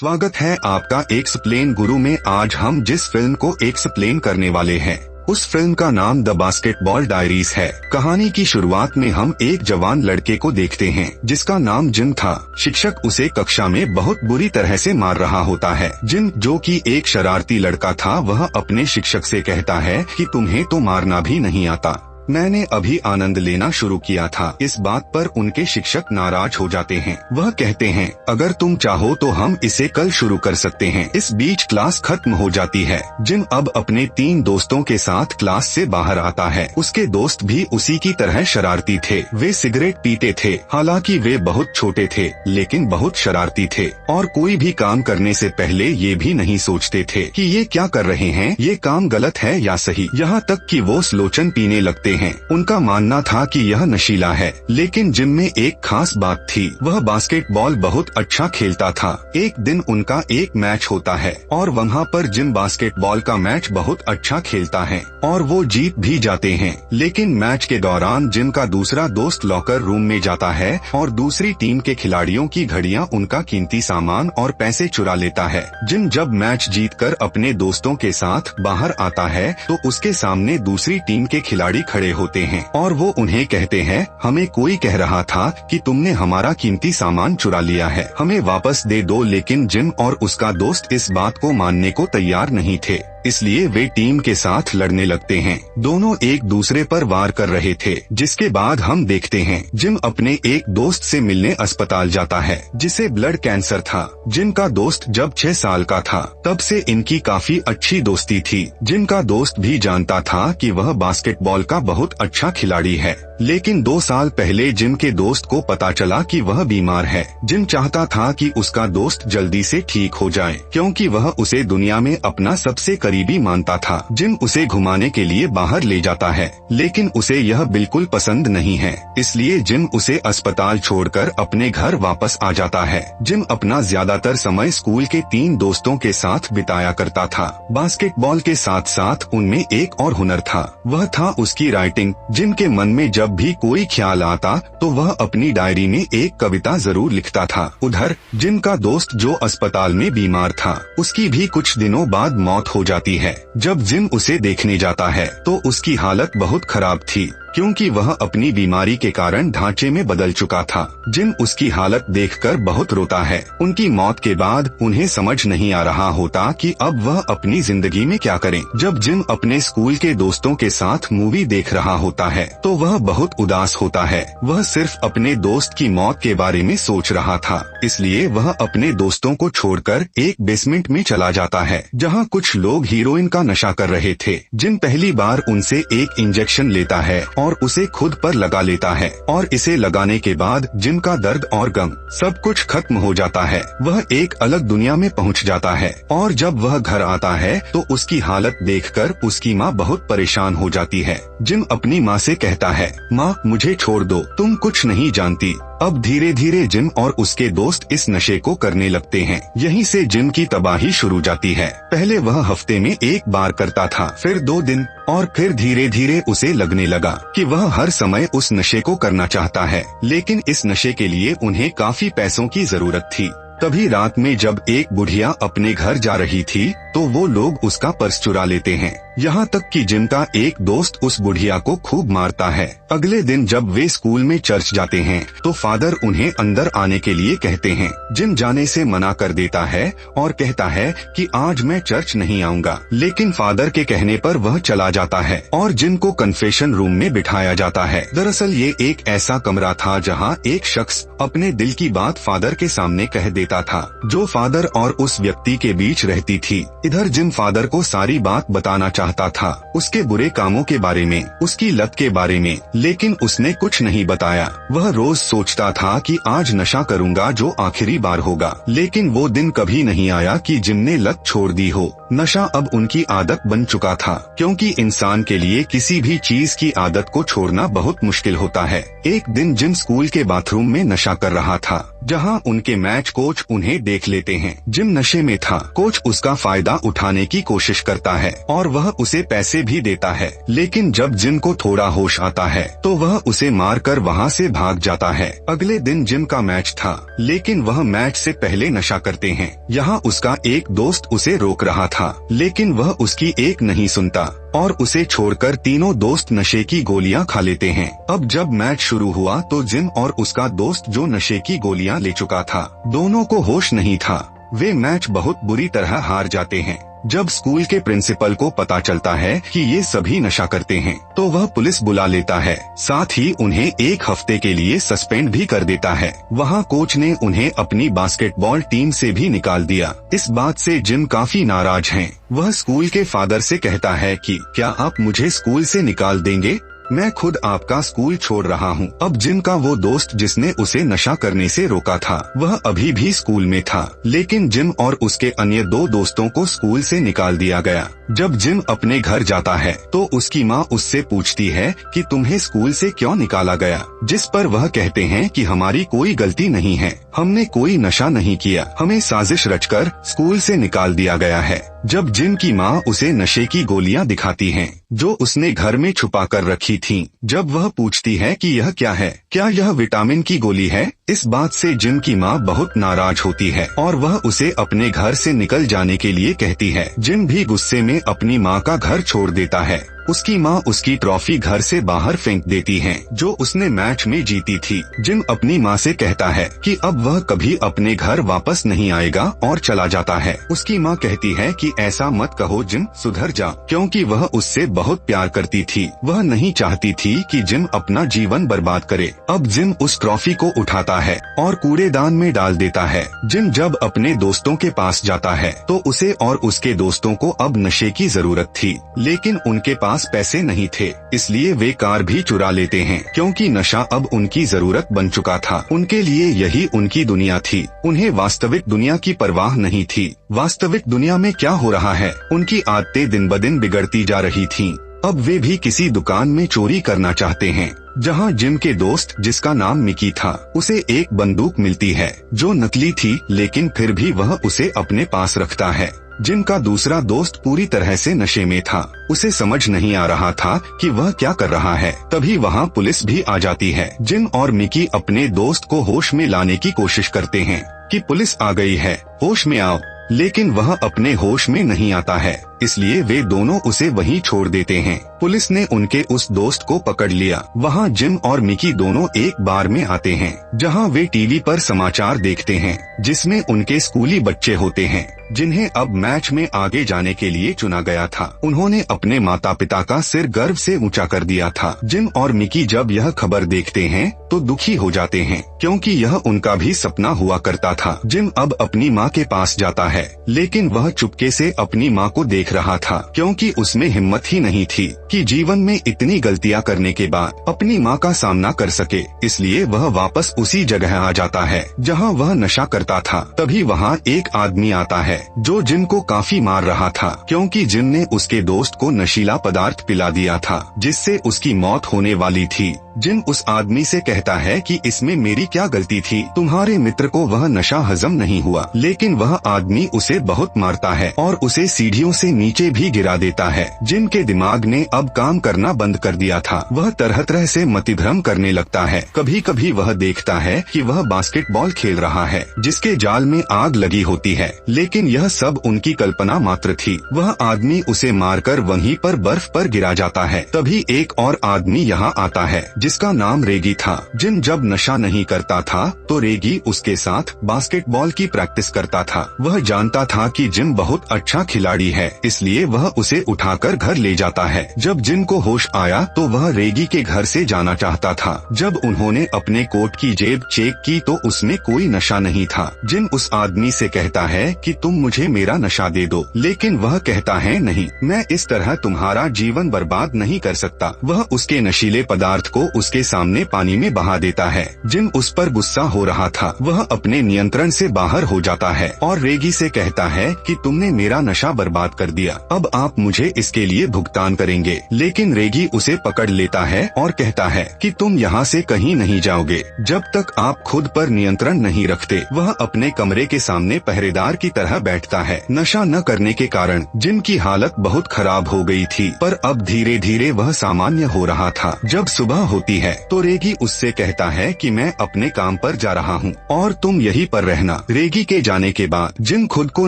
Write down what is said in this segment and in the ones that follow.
स्वागत है आपका एक्सप्लेन गुरु में। आज हम जिस फिल्म को एक्सप्लेन करने वाले हैं उस फिल्म का नाम द बास्केटबॉल डायरीज है। कहानी की शुरुआत में हम एक जवान लड़के को देखते हैं जिसका नाम जिम था। शिक्षक उसे कक्षा में बहुत बुरी तरह से मार रहा होता है। जिम, जो कि एक शरारती लड़का था, वह अपने शिक्षक से कहता है कि तुम्हें तो मारना भी नहीं आता, मैंने अभी आनंद लेना शुरू किया था। इस बात पर उनके शिक्षक नाराज हो जाते हैं। वह कहते हैं, अगर तुम चाहो तो हम इसे कल शुरू कर सकते हैं। इस बीच क्लास खत्म हो जाती है। जिम अब अपने 3 दोस्तों के साथ क्लास से बाहर आता है। उसके दोस्त भी उसी की तरह शरारती थे। वे सिगरेट पीते थे। हालांकि वे बहुत छोटे थे लेकिन बहुत शरारती थे और कोई भी काम करने से पहले ये भी नहीं सोचते थे कि ये क्या कर रहे हैं, ये काम गलत है या सही। यहाँ तक कि वो स्लोचन पीने लगते हैं। उनका मानना था कि यह नशीला है। लेकिन जिम में एक खास बात थी, वह बास्केटबॉल बहुत अच्छा खेलता था। एक दिन उनका एक मैच होता है और वहाँ पर जिम बास्केटबॉल का मैच बहुत अच्छा खेलता है और वो जीत भी जाते हैं। लेकिन मैच के दौरान जिम का दूसरा दोस्त लॉकर रूम में जाता है और दूसरी टीम के खिलाड़ियों की घड़ियां, उनका कीमती सामान और पैसे चुरा लेता है। जिम जब मैच जीतकर अपने दोस्तों के साथ बाहर आता है तो उसके सामने दूसरी टीम के खिलाड़ी खड़े होते हैं और वो उन्हें कहते हैं, हमें कोई कह रहा था कि तुमने हमारा कीमती सामान चुरा लिया है, हमें वापस दे दो। लेकिन जिम और उसका दोस्त इस बात को मानने को तैयार नहीं थे, इसलिए वे टीम के साथ लड़ने लगते हैं। दोनों एक दूसरे पर वार कर रहे थे। जिसके बाद हम देखते हैं जिम अपने एक दोस्त से मिलने अस्पताल जाता है जिसे ब्लड कैंसर था। जिम का दोस्त जब 6 साल का था तब से इनकी काफी अच्छी दोस्ती थी। जिम का दोस्त भी जानता था कि वह बास्केटबॉल का बहुत अच्छा खिलाड़ी है। लेकिन 2 साल पहले जिम के दोस्त को पता चला कि वह बीमार है। जिम चाहता था कि उसका दोस्त जल्दी से ठीक हो जाए क्योंकि वह उसे दुनिया में अपना सबसे करीबी मानता था। जिम उसे घुमाने के लिए बाहर ले जाता है लेकिन उसे यह बिल्कुल पसंद नहीं है, इसलिए जिम उसे अस्पताल छोड़कर अपने घर वापस आ जाता है। जिम अपना ज्यादातर समय स्कूल के 3 दोस्तों के साथ बिताया करता था। बास्केटबॉल के साथ साथ उनमें एक और हुनर था, वह था उसकी राइटिंग। जिम के मन में जब भी कोई ख्याल आता तो वह अपनी डायरी में एक कविता जरूर लिखता था। उधर जिम का दोस्त जो अस्पताल में बीमार था, उसकी भी कुछ दिनों बाद मौत हो जाती है। जब जिम उसे देखने जाता है तो उसकी हालत बहुत खराब थी क्योंकि वह अपनी बीमारी के कारण ढांचे में बदल चुका था। जिम उसकी हालत देखकर बहुत रोता है। उनकी मौत के बाद उन्हें समझ नहीं आ रहा होता कि अब वह अपनी जिंदगी में क्या करें। जब जिम अपने स्कूल के दोस्तों के साथ मूवी देख रहा होता है तो वह बहुत उदास होता है। वह सिर्फ अपने दोस्त की मौत के बारे में सोच रहा था, इसलिए वह अपने दोस्तों को छोड़कर एक बेसमेंट में चला जाता है जहाँ कुछ लोग हीरोइन का नशा कर रहे थे। जिम पहली बार उनसे एक इंजेक्शन लेता है और उसे खुद पर लगा लेता है और इसे लगाने के बाद जिम का दर्द और गम सब कुछ खत्म हो जाता है। वह एक अलग दुनिया में पहुंच जाता है और जब वह घर आता है तो उसकी हालत देखकर उसकी माँ बहुत परेशान हो जाती है। जिम अपनी माँ से कहता है, माँ मुझे छोड़ दो, तुम कुछ नहीं जानती। अब धीरे धीरे जिम और उसके दोस्त इस नशे को करने लगते हैं। यहीं से जिम की तबाही शुरू जाती है। पहले वह हफ्ते में एक बार करता था, फिर 2 दिन और फिर धीरे धीरे उसे लगने लगा कि वह हर समय उस नशे को करना चाहता है। लेकिन इस नशे के लिए उन्हें काफी पैसों की जरूरत थी। तभी रात में जब एक बुढ़िया अपने घर जा रही थी तो वो लोग उसका पर्स चुरा लेते हैं। यहाँ तक कि जिम का एक दोस्त उस बुढ़िया को खूब मारता है। अगले दिन जब वे स्कूल में चर्च जाते हैं तो फादर उन्हें अंदर आने के लिए कहते हैं। जिम जाने से मना कर देता है और कहता है कि आज मैं चर्च नहीं आऊँगा। लेकिन फादर के कहने पर वह चला जाता है और जिम को कन्फेशन रूम में बिठाया जाता है। दरअसल ये एक ऐसा कमरा था जहाँ एक शख्स अपने दिल की बात फादर के सामने कह देता था, जो फादर और उस व्यक्ति के बीच रहती थी। इधर जिम फादर को सारी बात बताना चाहता था, उसके बुरे कामों के बारे में, उसकी लत के बारे में, लेकिन उसने कुछ नहीं बताया। वह रोज सोचता था कि आज नशा करूंगा जो आखिरी बार होगा, लेकिन वो दिन कभी नहीं आया कि जिम ने लत छोड़ दी हो। नशा अब उनकी आदत बन चुका था क्योंकि इंसान के लिए किसी भी चीज की आदत को छोड़ना बहुत मुश्किल होता है। एक दिन जिम स्कूल के बाथरूम में नशा कर रहा था जहाँ उनके मैच कोच उन्हें देख लेते हैं। जिम नशे में था। कोच उसका फायदा फायदा उठाने की कोशिश करता है और वह उसे पैसे भी देता है। लेकिन जब जिम को थोड़ा होश आता है तो वह उसे मारकर वहाँ से भाग जाता है। अगले दिन जिम का मैच था, लेकिन वह मैच से पहले नशा करते हैं। यहाँ उसका एक दोस्त उसे रोक रहा था, लेकिन वह उसकी एक नहीं सुनता और उसे छोड़कर तीनों दोस्त नशे की गोलियां खा लेते हैं। अब जब मैच शुरू हुआ तो जिम और उसका दोस्त जो नशे की गोलियां ले चुका था, दोनों को होश नहीं था। वे मैच बहुत बुरी तरह हार जाते हैं। जब स्कूल के प्रिंसिपल को पता चलता है कि ये सभी नशा करते हैं, तो वह पुलिस बुला लेता है। साथ ही उन्हें 1 हफ्ते के लिए सस्पेंड भी कर देता है। वहाँ कोच ने उन्हें अपनी बास्केटबॉल टीम से भी निकाल दिया। इस बात से जिम काफी नाराज हैं। वह स्कूल के फादर से कहता है कि क्या आप मुझे स्कूल से निकाल देंगे? मैं खुद आपका स्कूल छोड़ रहा हूँ। अब जिम का वो दोस्त जिसने उसे नशा करने से रोका था, वह अभी भी स्कूल में था, लेकिन जिम और उसके अन्य 2 दोस्तों को स्कूल से निकाल दिया गया। जब जिम अपने घर जाता है तो उसकी माँ उससे पूछती है कि तुम्हें स्कूल से क्यों निकाला गया, जिस पर वह कहते हैं कि हमारी कोई गलती नहीं है, हमने कोई नशा नहीं किया, हमें साजिश रचकर स्कूल से निकाल दिया गया है। जब जिम की माँ उसे नशे की गोलियां दिखाती हैं, जो उसने घर में छुपा कर रखी थीं, जब वह पूछती है कि यह क्या है, क्या यह विटामिन की गोली है, इस बात से जिम की माँ बहुत नाराज होती है और वह उसे अपने घर से निकल जाने के लिए कहती है। जिम भी गुस्से में अपनी माँ का घर छोड़ देता है। उसकी माँ उसकी ट्रॉफी घर से बाहर फेंक देती है, जो उसने मैच में जीती थी। जिम अपनी माँ से कहता है कि अब वह कभी अपने घर वापस नहीं आएगा और चला जाता है। उसकी माँ कहती है कि ऐसा मत कहो जिम, सुधर जा, क्योंकि वह उससे बहुत प्यार करती थी। वह नहीं चाहती थी कि जिम अपना जीवन बर्बाद करे। अब जिम उस ट्रॉफी को उठाता है और कूड़ेदान में डाल देता है। जिम जब अपने दोस्तों के पास जाता है तो उसे और उसके दोस्तों को अब नशे की जरूरत थी, लेकिन उनके पास पैसे नहीं थे, इसलिए वे कार भी चुरा लेते हैं, क्योंकि नशा अब उनकी जरूरत बन चुका था। उनके लिए यही उनकी दुनिया थी। उन्हें वास्तविक दुनिया की परवाह नहीं थी। वास्तविक दुनिया में क्या हो रहा है, उनकी आदतें दिन ब दिन बिगड़ती जा रही थीं। अब वे भी किसी दुकान में चोरी करना चाहते हैं, जहां जिम के दोस्त, जिसका नाम मिकी था, उसे एक बंदूक मिलती है जो नकली थी, लेकिन फिर भी वह उसे अपने पास रखता है। जिम का दूसरा दोस्त पूरी तरह से नशे में था। उसे समझ नहीं आ रहा था कि वह क्या कर रहा है। तभी वहाँ पुलिस भी आ जाती है। जिम और मिकी अपने दोस्त को होश में लाने की कोशिश करते हैं कि पुलिस आ गई है, होश में आओ, लेकिन वह अपने होश में नहीं आता है, इसलिए वे दोनों उसे वहीं छोड़ देते हैं। पुलिस ने उनके उस दोस्त को पकड़ लिया। वहाँ जिम और मिकी दोनों एक बार में आते हैं, जहाँ वे टीवी पर समाचार देखते हैं, जिसमें उनके स्कूली बच्चे होते हैं, जिन्हें अब मैच में आगे जाने के लिए चुना गया था। उन्होंने अपने माता पिता का सिर गर्व से ऊंचा कर दिया था। जिम और मिकी जब यह खबर देखते हैं तो दुखी हो जाते हैं, क्योंकि यह उनका भी सपना हुआ करता था। जिम अब अपनी माँ के पास जाता है, लेकिन वह चुपके से अपनी माँ को देख रहा था, क्योंकि उसमें हिम्मत ही नहीं थी कि जीवन में इतनी गलतियाँ करने के बाद अपनी माँ का सामना कर सके। इसलिए वह वापस उसी जगह आ जाता है जहाँ वह नशा करता था। तभी वहाँ एक आदमी आता है जो जिम को काफी मार रहा था, क्योंकि जिम ने उसके दोस्त को नशीला पदार्थ पिला दिया था, जिससे उसकी मौत होने वाली थी। जिम उस आदमी से कहता है कि इसमें मेरी क्या गलती थी, तुम्हारे मित्र को वह नशा हजम नहीं हुआ। लेकिन वह आदमी उसे बहुत मारता है और उसे सीढ़ियों से नीचे भी गिरा देता है। जिम के दिमाग ने अब काम करना बंद कर दिया था। वह तरह तरह से मतिभ्रम करने लगता है। कभी कभी वह देखता है कि वह बास्केटबॉल खेल रहा है, जिसके जाल में आग लगी होती है, लेकिन यह सब उनकी कल्पना मात्र थी। वह आदमी उसे मारकर वहीं पर बर्फ पर गिरा जाता है। तभी एक और आदमी यहाँ आता है, जिसका नाम रेगी था। जिम जब नशा नहीं करता था तो रेगी उसके साथ बास्केटबॉल की प्रैक्टिस करता था। वह जानता था कि जिम बहुत अच्छा खिलाड़ी है, इसलिए वह उसे उठाकर घर ले जाता है। जब जिम को होश आया तो वह रेगी के घर से जाना चाहता था। जब उन्होंने अपने कोट की जेब चेक की तो उसमें कोई नशा नहीं था। जिम उस आदमी से कहता है कि तुम मुझे मेरा नशा दे दो, लेकिन वह कहता है नहीं, मैं इस तरह तुम्हारा जीवन बर्बाद नहीं कर सकता। वह उसके नशीले पदार्थ को उसके सामने पानी में बहा देता है। जिम उस पर गुस्सा हो रहा था। वह अपने नियंत्रण से बाहर हो जाता है और रेगी से कहता है कि तुमने मेरा नशा बर्बाद कर दिया, अब आप मुझे इसके लिए भुगतान करेंगे। लेकिन रेगी उसे पकड़ लेता है और कहता है कि तुम यहाँ से कहीं नहीं जाओगे जब तक आप खुद पर नियंत्रण नहीं रखते। वह अपने कमरे के सामने पहरेदार की तरह बैठता है। नशा न करने के कारण जिम की हालत बहुत खराब हो गई थी, पर अब धीरे धीरे वह सामान्य हो रहा था। जब सुबह होती है तो रेगी उससे कहता है कि मैं अपने काम पर जा रहा हूँ और तुम यहीं पर रहना। रेगी के जाने के बाद जिम खुद को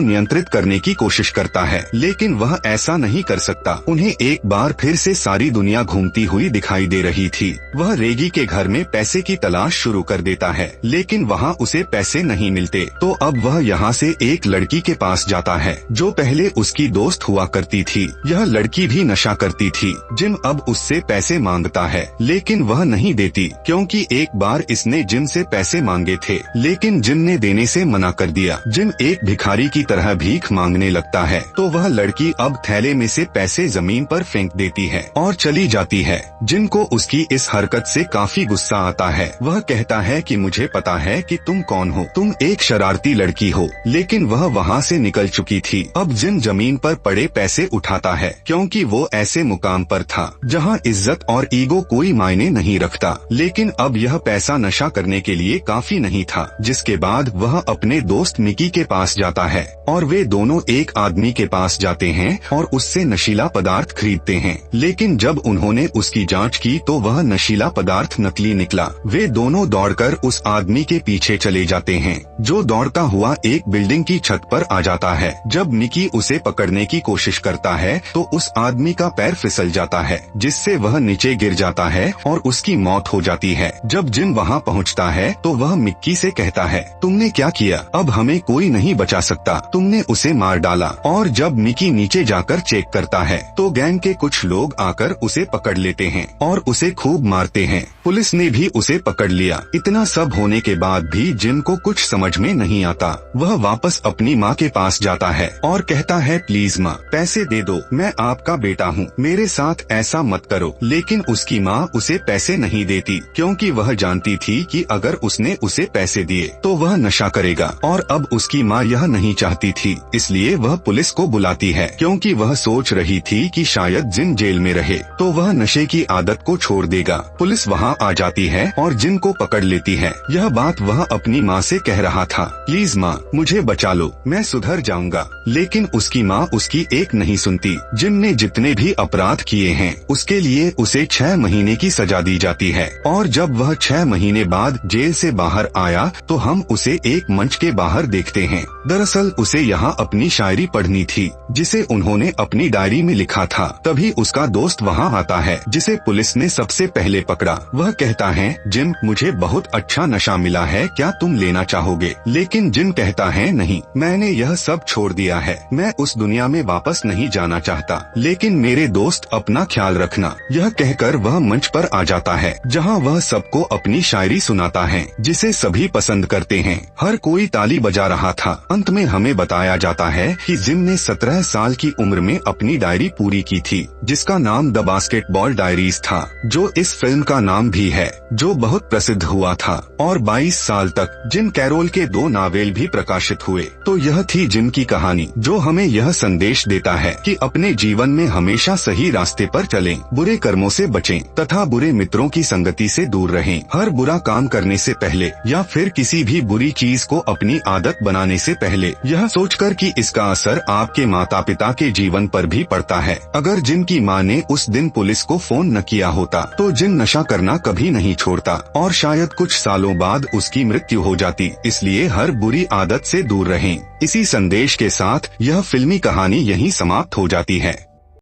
नियंत्रित करने की कोशिश करता है, लेकिन वह ऐसा नहीं कर सकता। उन्हें एक बार फिर से सारी दुनिया घूमती हुई दिखाई दे रही थी। वह रेगी के घर में पैसे की तलाश शुरू कर देता है, लेकिन वहाँ उसे पैसे नहीं मिलते। तो अब वह यहाँ से एक लड़की के पास जाता है जो पहले उसकी दोस्त हुआ करती थी। यह लड़की भी नशा करती थी। जिम अब उससे पैसे मांगता है, लेकिन वह नहीं देती, क्योंकि एक बार इसने जिम से पैसे मांगे थे, लेकिन जिम ने देने से मना कर दिया। जिम एक भिखारी की तरह भीख मांगने लगता है, तो वह लड़की अब थैले में से पैसे जमीन पर फेंक देती है और चली जाती है। जिम को उसकी इस हरकत से काफी गुस्सा आता है। वह कहता है कि मुझे पता है कि तुम कौन हो, तुम एक शरारती लड़की हो। लेकिन वह वहाँ से निकल चुकी थी। अब जिम जमीन पर पड़े पैसे उठाता है, क्योंकि वो ऐसे मुकाम पर था जहाँ इज्जत और ईगो कोई मायने नहीं रखता। लेकिन अब यह पैसा नशा करने के लिए काफी नहीं था, जिसके बाद वह अपने दोस्त मिकी के पास जाता है और वे दोनों एक आदमी के पास जाते हैं और उससे नशीला पदार्थ खरीदते हैं। लेकिन जब उन्होंने उसकी जांच की तो वह नशीला पदार्थ नकली निकला। वे दोनों दौड़कर उस आदमी के पीछे चले जाते हैं, जो दौड़ता हुआ एक बिल्डिंग की छत पर आ जाता है। जब मिकी उसे पकड़ने की कोशिश करता है तो उस आदमी का पैर फिसल जाता है, जिससे वह नीचे गिर जाता है और उसकी मौत हो जाती है। जब जिम वहाँ पहुँचता है तो वह मिक्की से कहता है, तुमने क्या किया? अब हमें कोई नहीं बचा सकता, तुमने उसे मार डाला। और जब मिकी नीचे जाकर चेक करता है तो गैंग के कुछ लोग आकर उसे पकड़ लेते हैं और उसे खूब मारते हैं। पुलिस ने भी उसे पकड़ लिया। इतना सब होने के बाद भी जिम को कुछ समझ में नहीं आता। वह वापस अपनी माँ के पास जाता है और कहता है, प्लीज माँ, पैसे दे दो, मैं आपका बेटा हूँ, मेरे साथ ऐसा मत करो। लेकिन उसकी माँ उसे पैसे नहीं देती, क्योंकि वह जानती थी कि अगर उसने उसे पैसे दिए तो वह नशा करेगा। और अब उसकी माँ यह नहीं चाहती थी, इसलिए वह पुलिस को बुलाती है, क्योंकि वह सोच रही थी कि शायद जिम जेल में रहे तो वह नशे की आदत को छोड़ देगा। पुलिस वहाँ आ जाती है और जिम को पकड़ लेती है। यह बात वह अपनी माँ से कह रहा था, प्लीज माँ, मुझे बचा लो, मैं सुधर जाऊंगा। लेकिन उसकी माँ उसकी एक नहीं सुनती। जिम ने जितने भी अपराध किए हैं उसके लिए उसे 6 महीने की सजा दी जाती है। और जब वह 6 महीने बाद जेल से बाहर आया तो हम उसे एक मंच के बाहर देखते हैं। दरअसल उसे यहाँ अपनी शायरी पढ़नी थी, जिसे उन्होंने अपनी डायरी में लिखा था। तभी उसका दोस्त वहाँ आता है, जिसे पुलिस ने सबसे पहले पकड़ा। वह कहता है, जिम, मुझे बहुत अच्छा नशा मिला है, क्या तुम लेना चाहोगे? लेकिन जिम कहता है, नहीं, मैंने यह सब छोड़ दिया है, मैं उस दुनिया में वापस नहीं जाना चाहता। लेकिन मेरे दोस्त, अपना ख्याल रखना। यह कहकर वह मंच पर आ जाता है, जहाँ वह सबको अपनी शायरी सुनाता है, जिसे सभी पसंद करते हैं। हर कोई ताली बजा रहा था। अंत में हमें बताया जाता है कि जिम ने 17 साल की उम्र में अपनी डायरी पूरी की थी, जिसका नाम द बास्केटबॉल डायरीज था, जो इस फिल्म का नाम भी है, जो बहुत प्रसिद्ध हुआ था। और 22 साल तक जिम कैरोल के 2 नावेल भी प्रकाशित हुए। तो यह थी जिम की कहानी, जो हमें यह संदेश देता है कि अपने जीवन में हमेशा सही रास्ते पर चलें, बुरे कर्मों से बचें तथा बुरे मित्रों की संगति से दूर रहें। हर बुरा काम करने से पहले या फिर किसी भी बुरी चीज को अपनी आदत बनाने से पहले यह सोचकर कि इसका असर आपके माता पिता के जीवन पर भी पड़ता है। अगर जिम की माँ ने उस दिन पुलिस को फोन न किया होता तो जिम नशा करना कभी नहीं छोड़ता और शायद कुछ सालों बाद उसकी मृत्यु हो जाती। इसलिए हर बुरी आदत से दूर रहें। इसी संदेश के साथ यह फिल्मी कहानी यहीं समाप्त हो जाती है।